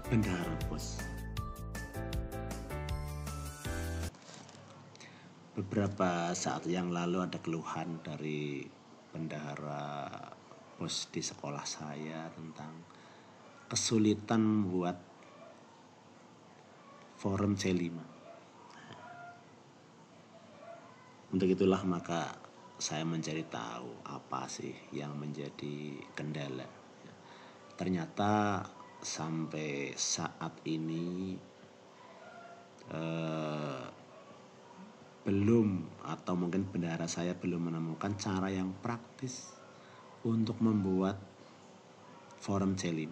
Bendahara Pos. Beberapa saat yang lalu ada keluhan dari bendahara pos di sekolah saya tentang kesulitan membuat forum C5. Untuk itulah maka saya mencari tahu apa sih yang menjadi kendala. Ternyata sampai saat ini belum, atau mungkin bendahara saya belum menemukan cara yang praktis untuk membuat forum C5,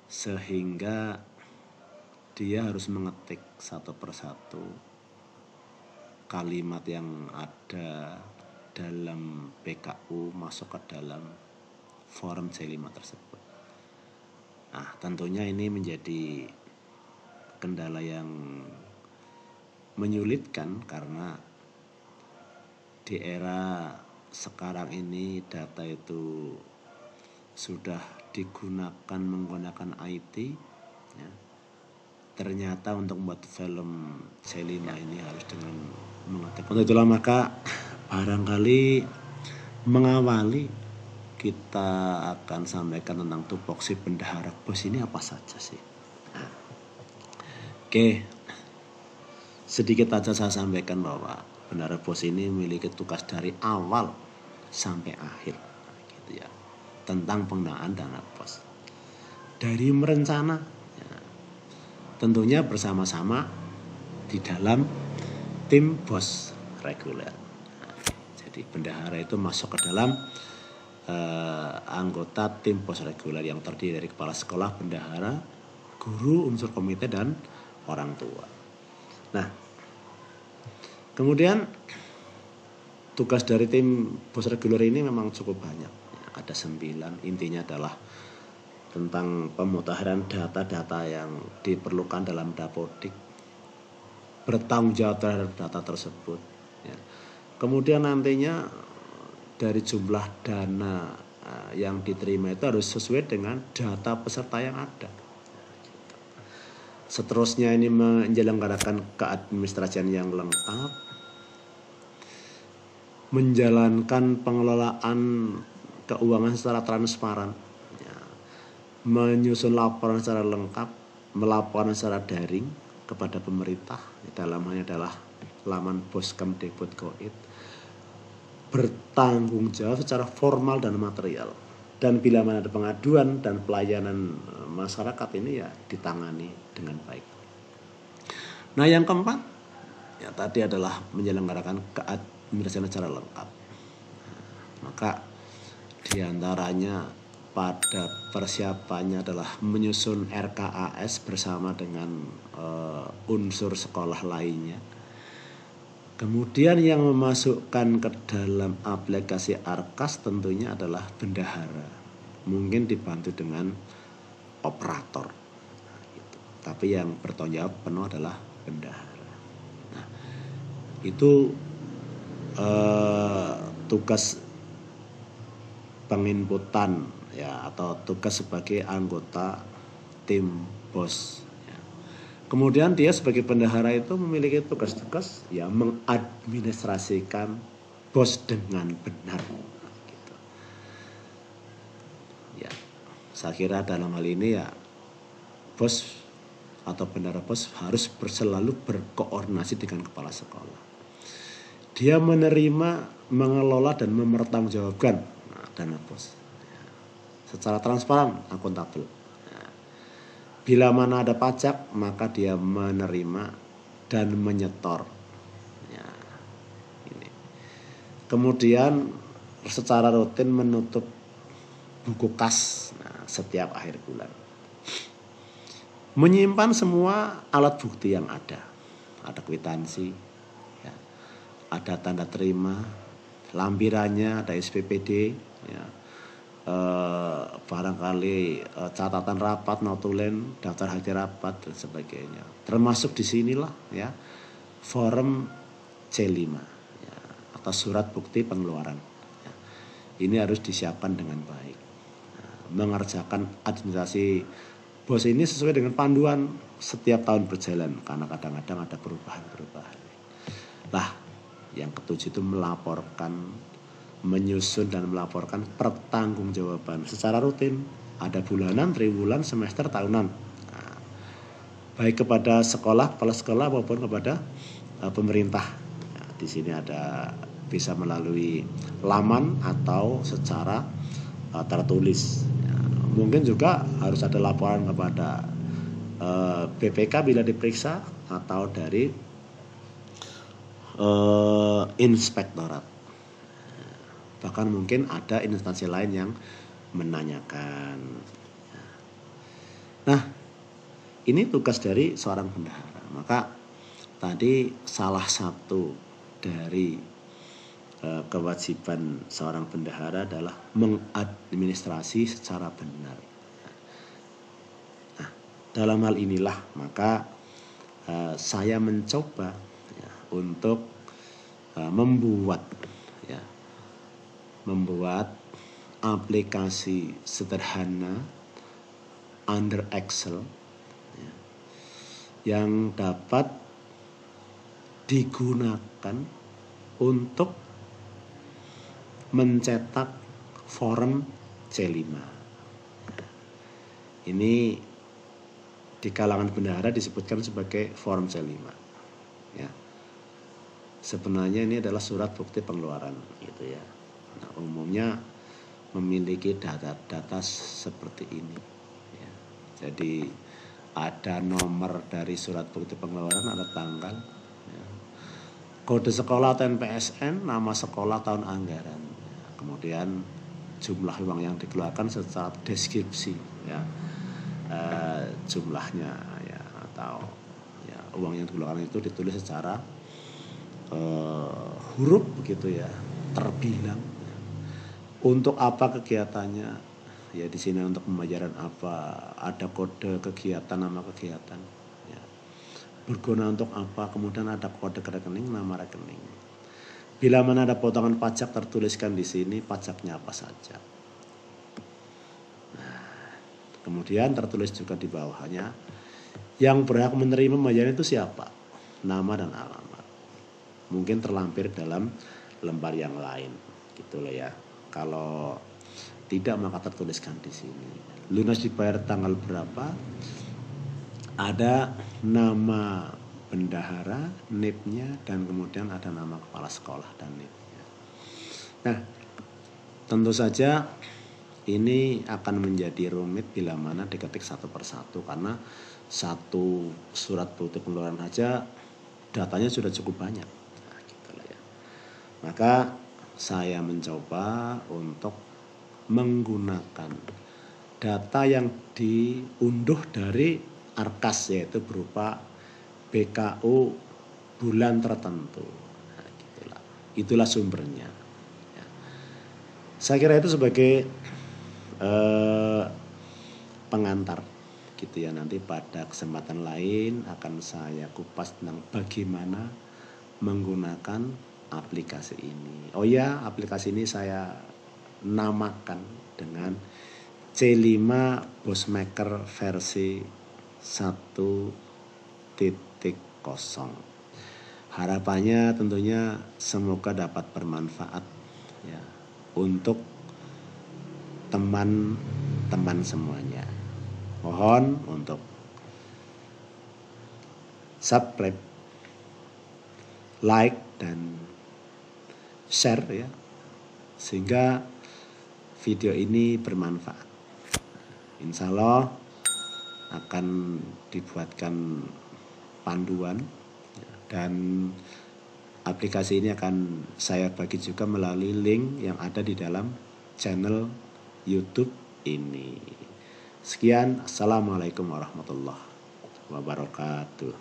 sehingga dia harus mengetik satu persatu kalimat yang ada dalam PKU masuk ke dalam forum C5 tersebut. Nah, tentunya ini menjadi kendala yang menyulitkan karena di era sekarang ini data itu sudah digunakan menggunakan IT, ya. Ternyata untuk membuat film C5 ini harus dengan mengetik. Untuk itulah maka barangkali mengawali kita akan sampaikan tentang tupoksi bendahara pos ini apa saja sih. Oke, sedikit aja saya sampaikan bahwa bendahara pos ini memiliki tugas dari awal sampai akhir, gitu ya, tentang penggunaan dana pos. Dari merencana, ya, tentunya bersama-sama di dalam tim pos reguler. Nah, jadi bendahara itu masuk ke dalam anggota tim pos reguler yang terdiri dari kepala sekolah, bendahara, guru, unsur komite, dan orang tua. Nah, kemudian tugas dari tim pos reguler ini memang cukup banyak. Ada 9, intinya adalah tentang pemutahiran data-data yang diperlukan dalam Dapodik, bertanggung jawab terhadap data tersebut, ya. Kemudian nantinya dari jumlah dana yang diterima itu harus sesuai dengan data peserta yang ada. Seterusnya ini menyelenggarakan keadministrasian yang lengkap, menjalankan pengelolaan keuangan secara transparan, ya, menyusun laporan secara lengkap, melaporkan secara daring kepada pemerintah, dalam halnya adalah laman boskemdikbud.go.id, bertanggung jawab secara formal dan material, dan bila mana ada pengaduan dan pelayanan masyarakat ini ya ditangani dengan baik. Nah, yang keempat ya tadi adalah menyelenggarakan keadministrasian secara lengkap. Maka diantaranya pada persiapannya adalah menyusun RKAS bersama dengan unsur sekolah lainnya. Kemudian yang memasukkan ke dalam aplikasi Arkas tentunya adalah bendahara, mungkin dibantu dengan operator, gitu. Tapi yang bertanggung jawab penuh adalah bendahara. Nah, itu tugas penginputan, ya, atau tugas sebagai anggota tim pos. Kemudian dia sebagai bendahara itu memiliki tugas-tugas ya mengadministrasikan pos dengan benar. Gitu. Ya, saya kira dalam hal ini ya pos atau bendahara pos harus selalu berkoordinasi dengan kepala sekolah. Dia menerima, mengelola dan mempertanggungjawabkan dana pos secara transparan, akuntabel. Bila mana ada pajak, maka dia menerima dan menyetor. Ya, ini. Kemudian secara rutin menutup buku kas setiap akhir bulan. Menyimpan semua alat bukti yang ada. Ada kwitansi, ya, ada tanda terima, lampirannya, ada SPPD, ya. Barangkali catatan rapat, notulen, daftar hadir rapat dan sebagainya. Termasuk di sinilah ya forum C5, ya, atau surat bukti pengeluaran. Ya. Ini harus disiapkan dengan baik. Mengerjakan administrasi BOS ini sesuai dengan panduan setiap tahun berjalan karena kadang-kadang ada perubahan-perubahan. Lah, yang ketujuh itu melaporkan, menyusun dan melaporkan pertanggungjawaban secara rutin. Ada bulanan, triwulan, semester, tahunan. Nah, baik kepada sekolah, kepala sekolah maupun kepada pemerintah. Nah, di sini ada bisa melalui laman atau secara tertulis. Ya, mungkin juga harus ada laporan kepada BPK bila diperiksa atau dari inspektorat. Bahkan mungkin ada instansi lain yang menanyakan. Nah, ini tugas dari seorang bendahara. Maka tadi salah satu dari kewajiban seorang bendahara adalah mengadministrasi secara benar. Nah, dalam hal inilah maka saya mencoba ya, untuk membuat aplikasi sederhana under Excel ya, yang dapat digunakan untuk mencetak form C5. Ini di kalangan bendahara disebutkan sebagai form C5. Ya. Sebenarnya ini adalah surat bukti pengeluaran gitu ya. Nah, umumnya memiliki data-data seperti ini ya. Jadi ada nomor dari surat bukti pengeluaran, ada tanggal ya. Kode sekolah atau NPSN, nama sekolah, tahun anggaran ya. Kemudian jumlah uang yang dikeluarkan secara deskripsi ya, jumlahnya ya, atau ya, uang yang dikeluarkan itu ditulis secara huruf begitu ya, terbilang. Untuk apa kegiatannya? Ya di sini untuk pembayaran apa? Ada kode kegiatan, nama kegiatan. Ya. Berguna untuk apa? Kemudian ada kode rekening, nama rekening. Bila mana ada potongan pajak tertuliskan di sini pajaknya apa saja. Nah, kemudian tertulis juga di bawahnya yang berhak menerima pembayaran itu siapa? Nama dan alamat. Mungkin terlampir dalam lembar yang lain, gitu loh ya. Kalau tidak maka tertuliskan di sini. Lunas dibayar tanggal berapa? Ada nama bendahara, NIP-nya, dan kemudian ada nama kepala sekolah dan NIP-nya. Nah, tentu saja ini akan menjadi rumit bila mana diketik satu persatu karena satu surat bukti pengeluaran saja datanya sudah cukup banyak. Nah, gitu lah ya. Maka saya mencoba untuk menggunakan data yang diunduh dari Arkas, yaitu berupa BKU bulan tertentu. Nah, gitulah. Itulah sumbernya. Ya. Saya kira itu sebagai pengantar gitu ya. Nanti pada kesempatan lain akan saya kupas tentang bagaimana menggunakan aplikasi ini. Oh ya, aplikasi ini saya namakan dengan C5 Bossmaker versi 1.0. Harapannya tentunya semoga dapat bermanfaat ya untuk teman-teman semuanya. Mohon untuk subscribe, like dan share ya, sehingga video ini bermanfaat. Insya Allah akan dibuatkan panduan dan aplikasi ini akan saya bagi juga melalui link yang ada di dalam channel YouTube ini. Sekian, assalamualaikum warahmatullahi wabarakatuh.